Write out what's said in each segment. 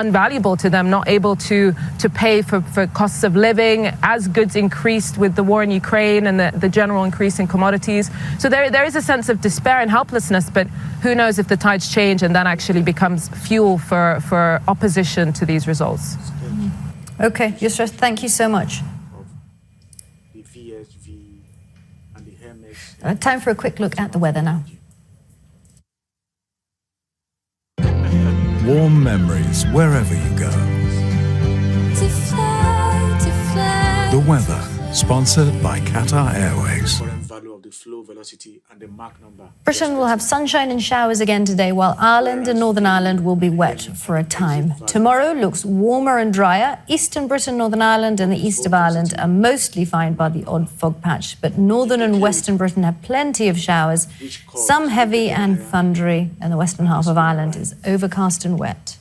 invaluable to them, not able to pay for costs of living as goods increased with the war in Ukraine and the general increase in commodities. So there is a sense of despair and helplessness, but who knows if the tides change and that actually becomes fuel for opposition to these results. Okay, Yusra, thank you so much. Time for a quick look at the weather now. Warm memories wherever you go. The weather, sponsored by Qatar Airways. Britain will have sunshine and showers again today, while Ireland and Northern Ireland will be wet for a time. Tomorrow looks warmer and drier. Eastern Britain, Northern Ireland and the east of Ireland are mostly fine by the odd fog patch, but Northern and Western Britain have plenty of showers, some heavy and thundery, and the western half of Ireland is overcast and wet.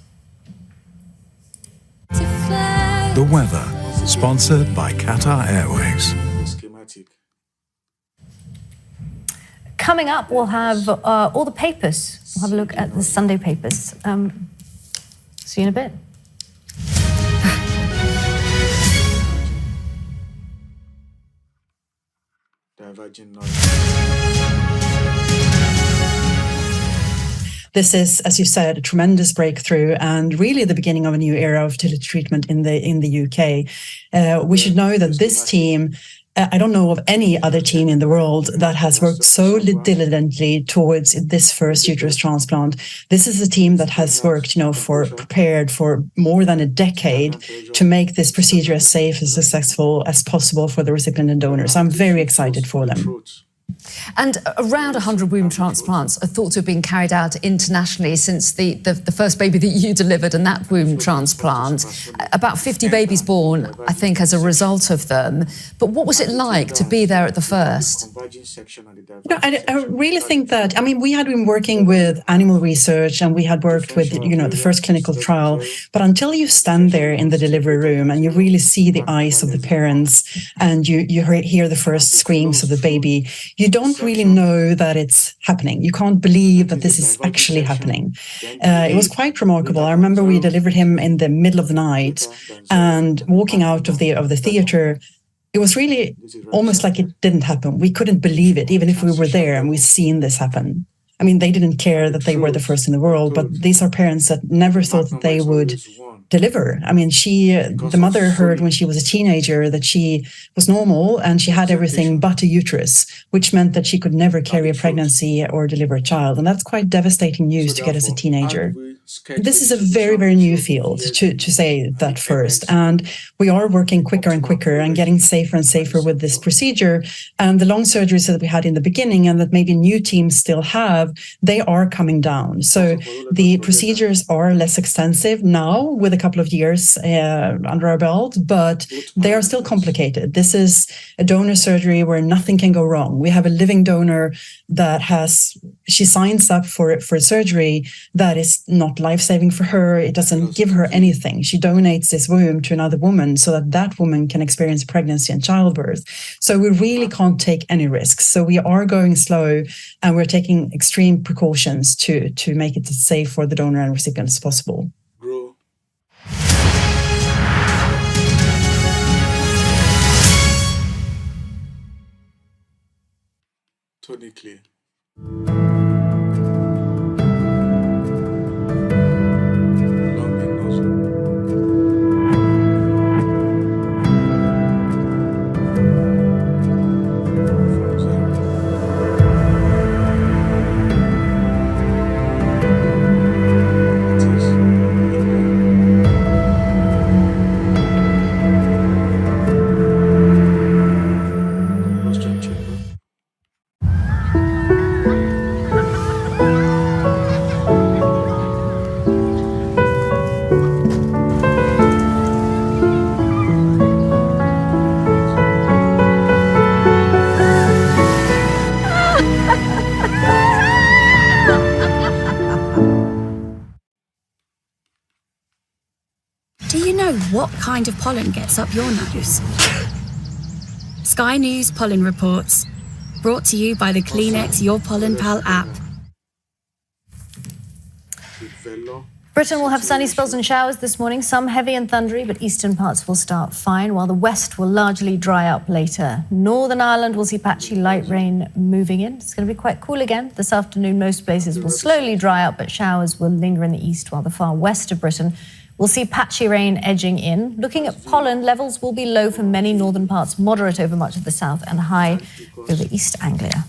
The weather, sponsored by Qatar Airways. Coming up, we'll have all the papers. We'll have a look at the Sunday papers. See you in a bit. This is, as you said, a tremendous breakthrough and really the beginning of a new era of fertility treatment in the UK. We should know that this team, I don't know of any other team in the world that has worked so diligently towards this first uterus transplant. This is a team that has worked, prepared for more than a decade to make this procedure as safe and successful as possible for the recipient and donors. I'm very excited for them. And around 100 womb transplants are thought to have been carried out internationally since the first baby that you delivered and that womb transplant. About 50 babies born, I think, as a result of them. But what was it like to be there at the first? I really think that, we had been working with animal research and we had worked with, the first clinical trial. But until you stand there in the delivery room and you really see the eyes of the parents and you hear the first screams of the baby, you don't really know that it's happening. You can't believe that this is actually happening. It was quite remarkable. I remember we delivered him in the middle of the night and walking out of the theater, it was really almost like it didn't happen. We couldn't believe it, even if we were there and we'd seen this happen. They didn't care that they were the first in the world, but these are parents that never thought that they would deliver. The mother heard when she was a teenager that she was normal and she had everything but a uterus, which meant that she could never carry a pregnancy or deliver a child. And that's quite devastating news to get as a teenager. This is a very, very new field, to say that first. And we are working quicker and quicker and getting safer and safer with this procedure. And the long surgeries that we had in the beginning and that maybe new teams still have, they are coming down. So the procedures are less extensive now with a couple of years under our belt, but they are still complicated. This is a donor surgery where nothing can go wrong. We have a living donor that she signs up for surgery that is not life-saving for her. It doesn't give her anything. She donates this womb to another woman so that woman can experience pregnancy and childbirth. So we really can't take any risks. So we are going slow and we're taking extreme precautions to make it as safe for the donor and recipient as possible. Totally clear. Do you know what kind of pollen gets up your nose? Sky News Pollen Reports, brought to you by the Kleenex Your Pollen Pal app. Britain will have sunny spells and showers this morning, some heavy and thundery, but eastern parts will start fine, while the west will largely dry up later. Northern Ireland will see patchy light rain moving in. It's going to be quite cool again. This afternoon, most places will slowly dry up, but showers will linger in the east, while the far west of Britain will see patchy rain edging in. Looking at pollen, levels will be low for many northern parts, moderate over much of the south, and high over East Anglia.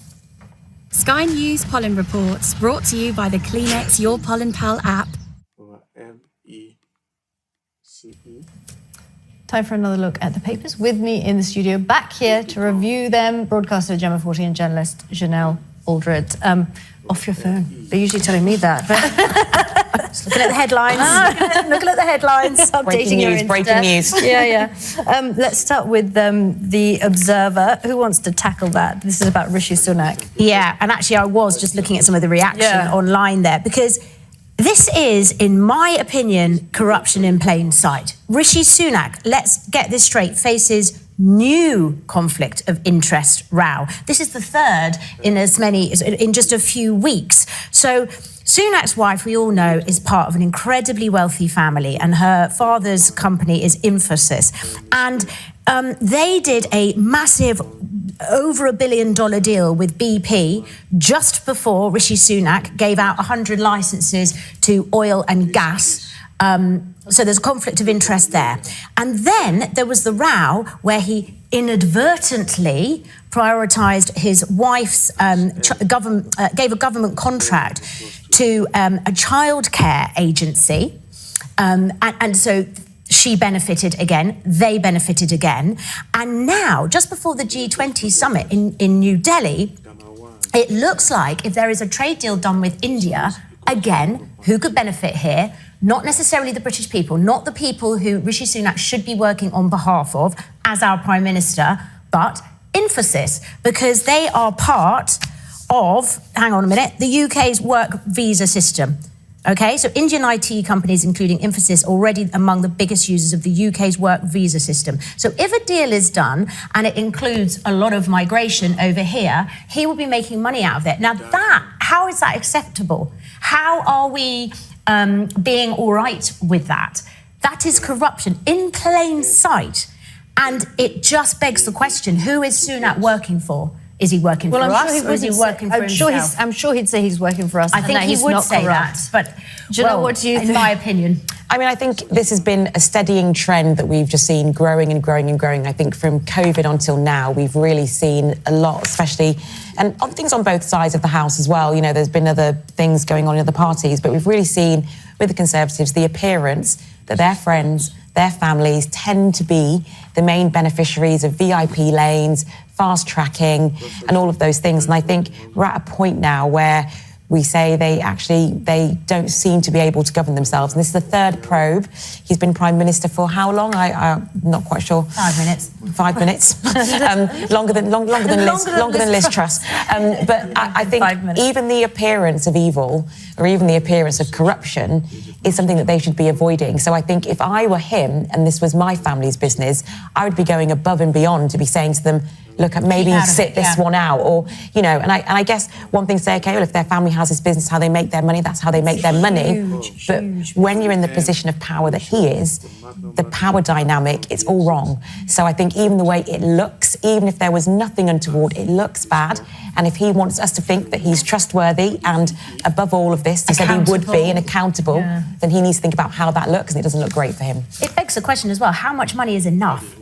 Sky News pollen reports brought to you by the Kleenex Your Pollen Pal app. MECE. Time for another look at the papers. With me in the studio, back here to review them, broadcaster Gemma Forty and journalist Janelle Aldred. Off your phone. They're usually telling me that. But just looking at the headlines. Looking at the headlines. Updating your Insta. Breaking news. Yeah. Let's start with The Observer. Who wants to tackle that? This is about Rishi Sunak. Yeah, and actually I was just looking at some of the reaction online there, because this is, in my opinion, corruption in plain sight. Rishi Sunak, let's get this straight, faces new conflict of interest row. This is the third in just a few weeks. So Sunak's wife, we all know, is part of an incredibly wealthy family, and her father's company is Infosys. And they did a massive over $1 billion deal with BP just before Rishi Sunak gave out 100 licenses to oil and gas. So there's a conflict of interest there. And then there was the row where he inadvertently prioritised his wife's gave a government contract to a childcare agency. And so she benefited again, they benefited again. And now, just before the G20 summit in New Delhi, it looks like if there is a trade deal done with India, again, who could benefit here? Not necessarily the British people, not the people who Rishi Sunak should be working on behalf of as our Prime Minister, but Infosys, because they are part of, hang on a minute, the UK's work visa system. Okay, so Indian IT companies, including Infosys, already among the biggest users of the UK's work visa system. So if a deal is done and it includes a lot of migration over here, he will be making money out of it. Now how is that acceptable? How are we being all right with that? That is corruption in plain sight. And it just begs the question, who is Sunak working for? Is he working for us, or is he working for himself? I'm sure he'd say he's working for us. I think he would say that, but what do you think? In my opinion, I mean, I think this has been a steadying trend that we've just seen growing and growing and growing. I think from COVID until now, we've really seen a lot, especially, and on things on both sides of the house as well. You know, there's been other things going on in other parties, but we've really seen with the Conservatives the appearance that their friends, their families tend to be the main beneficiaries of VIP lanes, fast tracking, and all of those things. And I think we're at a point now where we say they don't seem to be able to govern themselves. And this is the third probe. He's been Prime Minister for how long? I'm not quite sure. 5 minutes. 5 minutes. Longer than Liz Truss. But I think even the appearance of evil or even the appearance of corruption is something that they should be avoiding. So I think if I were him and this was my family's business, I would be going above and beyond to be saying to them, look, maybe sit this one out, or, you know, and I guess one thing to say, okay, well, if their family has this business, how they make their money, that's how they make their money. But when you're in the position of power that he is, the power dynamic, it's all wrong. So I think even the way it looks, even if there was nothing untoward, it looks bad. And if he wants us to think that he's trustworthy and above all of this, he said he would be and accountable, then he needs to think about how that looks, and it doesn't look great for him. It begs the question as well, how much money is enough?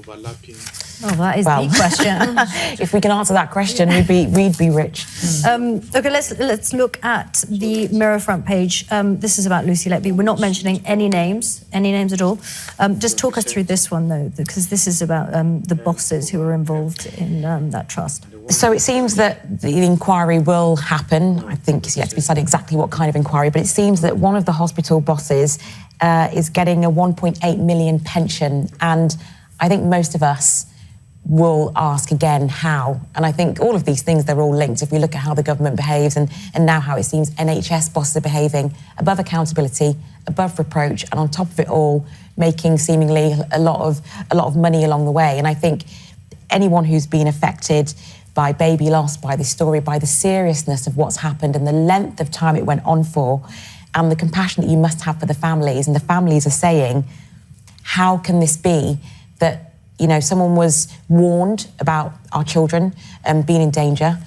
Oh, that is the question. If we can answer that question, we'd be rich. Okay, let's look at the Mirror front page. This is about Lucy Letby. We're not mentioning any names at all. Just talk us through this one, though, because this is about the bosses who were involved in that trust. So it seems that the inquiry will happen. I think it's yet to be said exactly what kind of inquiry, but it seems that one of the hospital bosses is getting a 1.8 million pension, and I think most of us will ask again how. And I think all of these things, they're all linked. If we look at how the government behaves and now how it seems NHS bosses are behaving, above accountability, above reproach, and on top of it all, making seemingly a lot of money along the way. And I think anyone who's been affected by baby loss, by this story, by the seriousness of what's happened and the length of time it went on for, and the compassion that you must have for the families. And the families are saying, how can this be that, someone was warned about our children being in danger,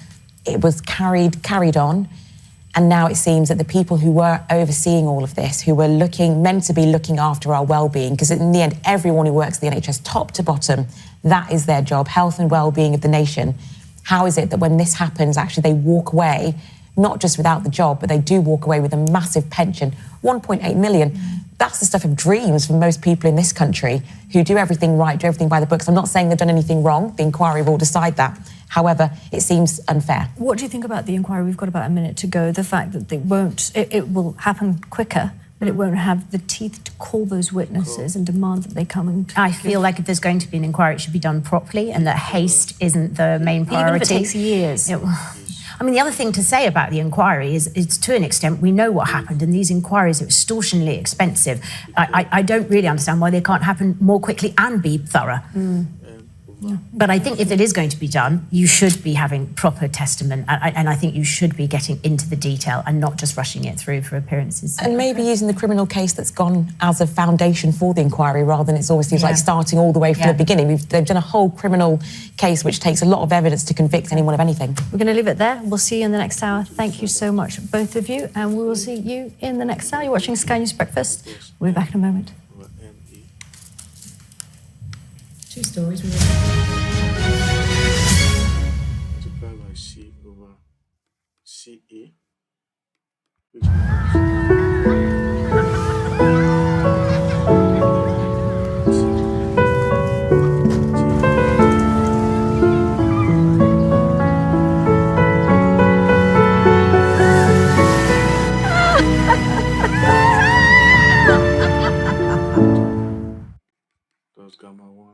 it was carried on, and now it seems that the people who were overseeing all of this, who were meant to be looking after our well-being, because in the end, everyone who works at the NHS, top to bottom, that is their job, health and well-being of the nation. How is it that when this happens, actually they walk away, not just without the job, but they do walk away with a massive pension, 1.8 million. That's the stuff of dreams for most people in this country who do everything right, do everything by the books. I'm not saying they've done anything wrong. The inquiry will decide that. However, it seems unfair. What do you think about the inquiry? We've got about a minute to go. The fact that it will happen quicker, but it won't have the teeth to call those witnesses and demand that they come and... I feel like if there's going to be an inquiry, it should be done properly and that haste isn't the main priority. Even if it takes years. The other thing to say about the inquiry is to an extent, we know what happened, and these inquiries are extortionately expensive. I don't really understand why they can't happen more quickly and be thorough. But I think if it is going to be done, you should be having proper testament, and I think you should be getting into the detail and not just rushing it through for appearances. And maybe using the criminal case that's gone as a foundation for the inquiry, rather than it's obviously like starting all the way from the beginning. They've done a whole criminal case which takes a lot of evidence to convict anyone of anything. We're going to leave it there. We'll see you in the next hour. Thank you so much, both of you, and we will see you in the next hour. You're watching Sky News Breakfast. We'll be back in a moment. Two stories. Multiply by C over CA. Which does gamma 1